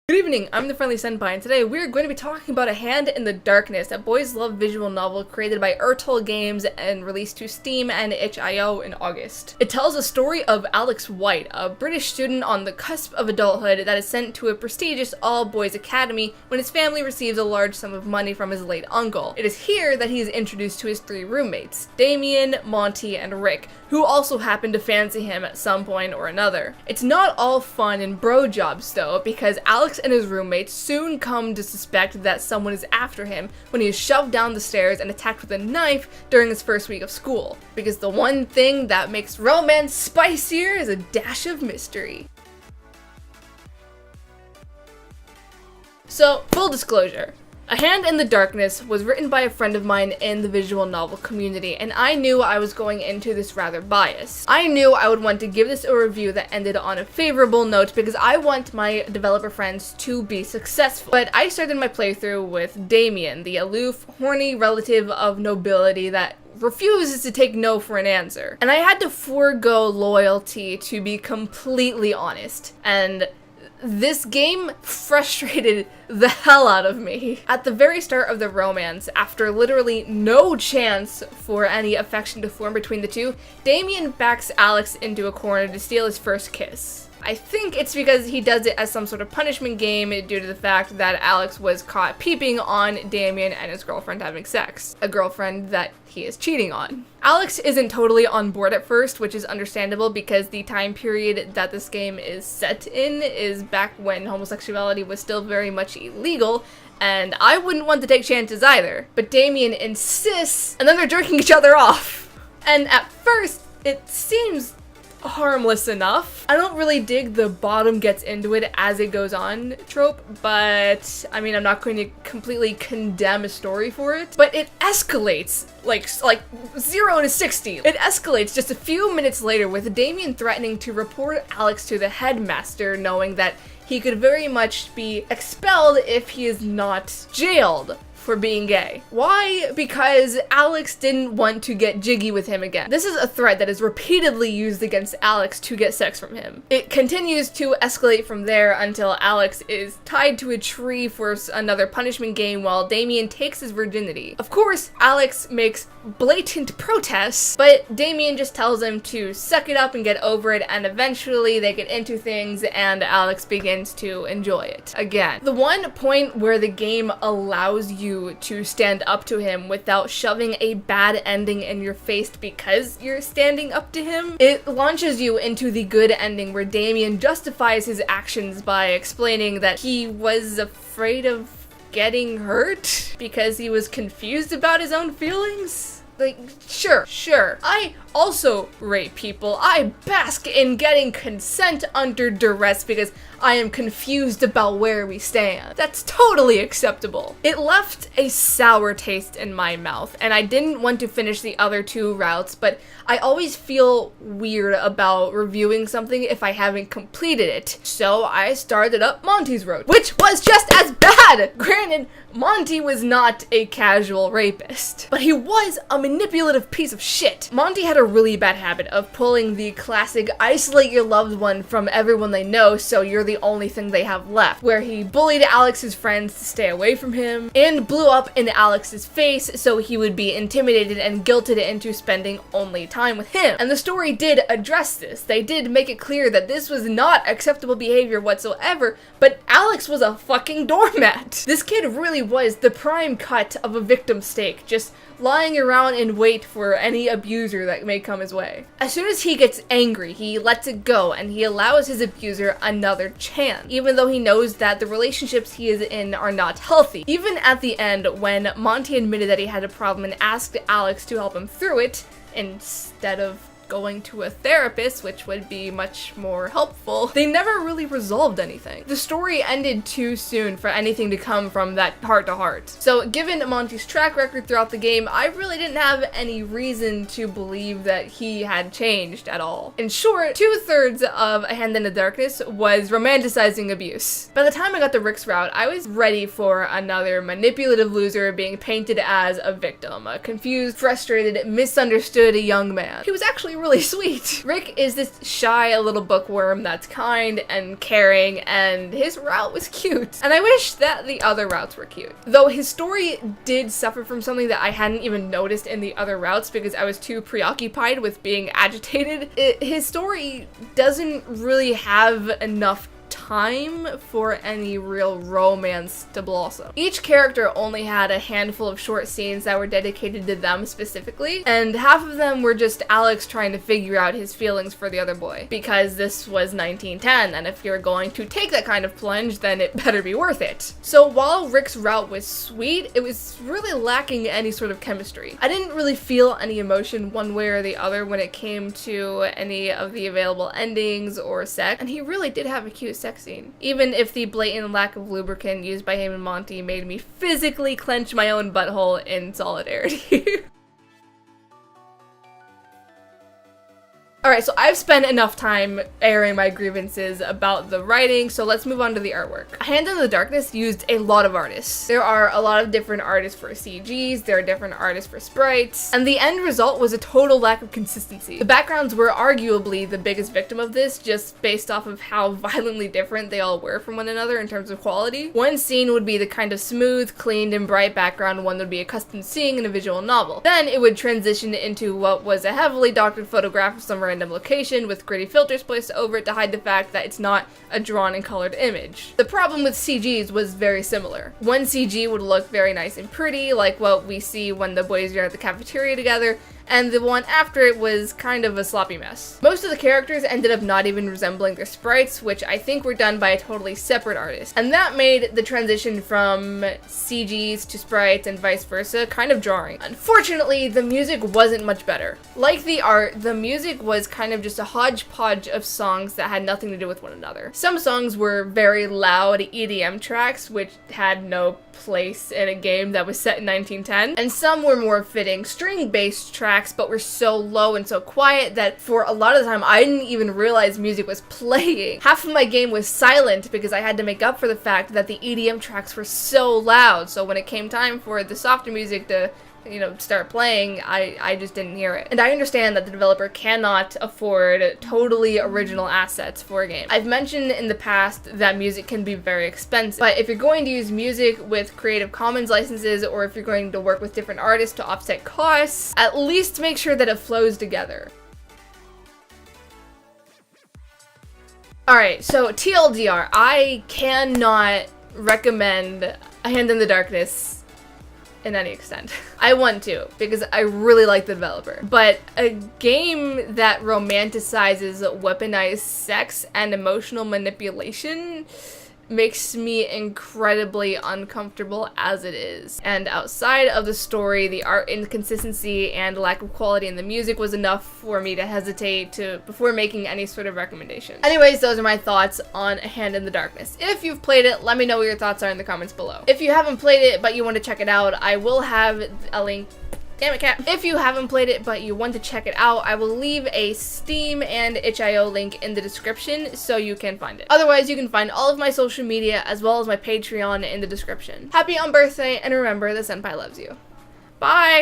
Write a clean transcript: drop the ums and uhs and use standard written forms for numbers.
Good evening, I'm the Friendly Senpai, and today we're going to be talking about A Hand in the Darkness, a boys love visual novel created by Ertal Games and released to Steam and itch.io in August. It tells a story of Alex White, a British student on the cusp of adulthood that is sent to a prestigious all-boys academy when his family receives a large sum of money from his late uncle. It is here that he is introduced to his three roommates, Damien, Monty, and Rick, who also happen to fancy him at some point or another. It's not all fun and brojobs though, because Alex and his roommates soon come to suspect that someone is after him when he is shoved down the stairs and attacked with a knife during his first week of school. Because the one thing that makes romance spicier is a dash of mystery. So, full disclosure. A Hand in the Darkness was written by a friend of mine in the visual novel community, and I knew I was going into this rather biased. I knew I would want to give this a review that ended on a favorable note because I want my developer friends to be successful. But I started my playthrough with Damien, the aloof, horny relative of nobility that refuses to take no for an answer. And I had to forego loyalty to be completely honest, and this game frustrated the hell out of me. At the very start of the romance, after literally no chance for any affection to form between the two, Damien backs Alex into a corner to steal his first kiss. I think it's because he does it as some sort of punishment game due to the fact that Alex was caught peeping on Damien and his girlfriend having sex. A girlfriend that he is cheating on. Alex isn't totally on board at first, which is understandable because the time period that this game is set in is back when homosexuality was still very much illegal, and I wouldn't want to take chances either. But Damien insists, and then they're jerking each other off. And at first, it seems harmless enough. I don't really dig the bottom gets into it as it goes on trope, but I mean, I'm not going to completely condemn a story for it, but it escalates like 0 to 60. It escalates just a few minutes later with Damien threatening to report Alex to the headmaster, knowing that he could very much be expelled if he is not jailed for being gay. Why? Because Alex didn't want to get jiggy with him again. This is a threat that is repeatedly used against Alex to get sex from him. It continues to escalate from there until Alex is tied to a tree for another punishment game while Damien takes his virginity. Of course, Alex makes blatant protests, but Damien just tells him to suck it up and get over it, and eventually they get into things and Alex begins to enjoy it again. The one point where the game allows you to stand up to him without shoving a bad ending in your face because you're standing up to him, it launches you into the good ending where Damien justifies his actions by explaining that he was afraid of getting hurt because he was confused about his own feelings. Like, sure. I also rape people. I bask in getting consent under duress because I am confused about where we stand. That's totally acceptable. It left a sour taste in my mouth, and I didn't want to finish the other two routes, but I always feel weird about reviewing something if I haven't completed it. So I started up Monty's road, which was just as bad! Granted, Monty was not a casual rapist, but he was a manipulative piece of shit. Monty had a really bad habit of pulling the classic isolate your loved one from everyone they know so you're the only thing they have left, where he bullied Alex's friends to stay away from him and blew up in Alex's face so he would be intimidated and guilted into spending only time with him. And the story did address this. They did make it clear that this was not acceptable behavior whatsoever, but Alex was a fucking doormat. This kid really was the prime cut of a victim stake, just lying around in wait for any abuser that may come his way. As soon as he gets angry, he lets it go and he allows his abuser another chance, even though he knows that the relationships he is in are not healthy. Even at the end, when Monty admitted that he had a problem and asked Alex to help him through it, instead of going to a therapist, which would be much more helpful, they never really resolved anything. The story ended too soon for anything to come from that heart-to-heart. So given Monty's track record throughout the game, I really didn't have any reason to believe that he had changed at all. In short, 2/3 of A Hand in the Darkness was romanticizing abuse. By the time I got to Rick's route, I was ready for another manipulative loser being painted as a victim, a confused, frustrated, misunderstood young man. He was actually really sweet. Rick is this shy little bookworm that's kind and caring, and his route was cute. And I wish that the other routes were cute. Though his story did suffer from something that I hadn't even noticed in the other routes because I was too preoccupied with being agitated. His story doesn't really have enough time for any real romance to blossom. Each character only had a handful of short scenes that were dedicated to them specifically, and half of them were just Alex trying to figure out his feelings for the other boy, because this was 1910, and if you're going to take that kind of plunge, then it better be worth it. So while Rick's route was sweet, it was really lacking any sort of chemistry. I didn't really feel any emotion one way or the other when it came to any of the available endings or sex, and he really did have a cute sex scene. Even if the blatant lack of lubricant used by him and Monty made me physically clench my own butthole in solidarity. Alright, so I've spent enough time airing my grievances about the writing, so let's move on to the artwork. A Hand in the Darkness used a lot of artists. There are a lot of different artists for CGs, there are different artists for sprites, and the end result was a total lack of consistency. The backgrounds were arguably the biggest victim of this, just based off of how violently different they all were from one another in terms of quality. One scene would be the kind of smooth, cleaned, and bright background one would be accustomed to seeing in a visual novel. Then it would transition into what was a heavily doctored photograph of some random location with gritty filters placed over it to hide the fact that it's not a drawn and colored image. The problem with CGs was very similar. One CG would look very nice and pretty, like what we see when the boys are at the cafeteria together, and the one after it was kind of a sloppy mess. Most of the characters ended up not even resembling their sprites, which I think were done by a totally separate artist. And that made the transition from CGs to sprites and vice versa kind of jarring. Unfortunately, the music wasn't much better. Like the art, the music was kind of just a hodgepodge of songs that had nothing to do with one another. Some songs were very loud EDM tracks, which had no place in a game that was set in 1910, and some were more fitting string-based tracks but were so low and so quiet that for a lot of the time I didn't even realize music was playing. Half of my game was silent because I had to make up for the fact that the EDM tracks were so loud, so when it came time for the softer music to start playing, I just didn't hear it. And I understand that the developer cannot afford totally original assets for a game. I've mentioned in the past that music can be very expensive, but if you're going to use music with Creative Commons licenses, or if you're going to work with different artists to offset costs, at least make sure that it flows together. Alright, so TLDR, I cannot recommend A Hand in the Darkness in any extent. I want to, because I really like the developer. But a game that romanticizes weaponized sex and emotional manipulation makes me incredibly uncomfortable as it is. And outside of the story, the art inconsistency and lack of quality in the music was enough for me to hesitate before making any sort of recommendation. Anyways, those are my thoughts on A Hand in the Darkness. If you've played it, let me know what your thoughts are in the comments below. If you haven't played it but you want to check it out, I will have a link. Damn it, cat. If you haven't played it but you want to check it out, I will leave a Steam and itch.io link in the description so you can find it. Otherwise, you can find all of my social media as well as my Patreon in the description. Happy on birthday, and remember, the senpai loves you. Bye!